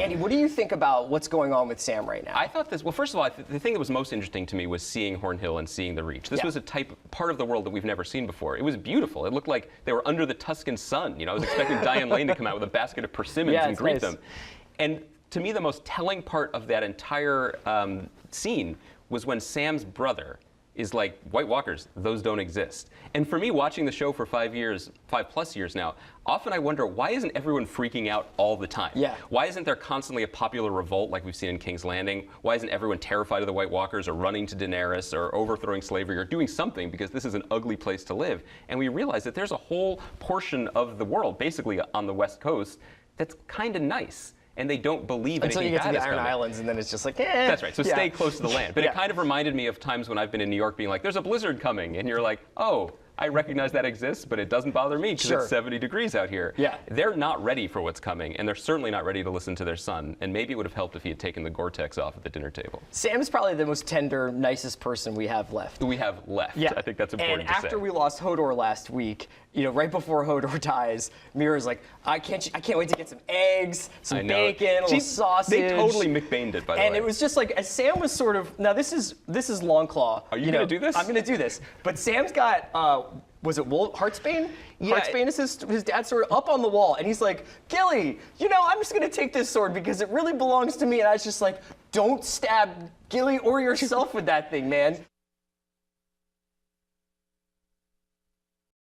Andy, what do you think about what's going on with Sam right now? I thought this, well, first of all, the thing that was most interesting to me was seeing Hornhill and seeing the Reach. This was a part of the world that we've never seen before. It was beautiful. It looked like they were under the Tuscan sun. You know, I was expecting Diane Lane to come out with a basket of persimmons and greet them. And to me, the most telling part of that entire scene was when Sam's brother is like, White Walkers, those don't exist. And for me, watching the show for 5+ years now, often I wonder, why isn't everyone freaking out all the time? Yeah. Why isn't there constantly a popular revolt like we've seen in King's Landing? Why isn't everyone terrified of the White Walkers or running to Daenerys or overthrowing slavery or doing something, because this is an ugly place to live? And we realize that there's a whole portion of the world, basically on the West Coast, that's kind of nice. And they don't believe until you get to the Iron coming. Islands, and then it's just like, eh. That's right. So stay close to the land. But it kind of reminded me of times when I've been in New York being like, there's a blizzard coming. And you're like, oh, I recognize that exists, but it doesn't bother me because it's 70 degrees out here. Yeah. They're not ready for what's coming, and they're certainly not ready to listen to their son. And maybe it would have helped if he had taken the Gore-Tex off at the dinner table. Sam's probably the most tender, nicest person we have left. We have left. Yeah. I think that's important to say. And after we lost Hodor last week, you know, right before Hodor dies, Mira's like, I can't wait to get some eggs, some bacon, a little sausage. They totally McBained it, by the way. And it was just like, as Sam was sort of, now this is Longclaw. Are you going to do this? I'm going to do this. But Sam's got, was it Heartsbane? Yeah. Heartsbane is his dad's sword up on the wall. And he's like, Gilly, you know, I'm just going to take this sword because it really belongs to me. And I was just like, don't stab Gilly or yourself with that thing, man.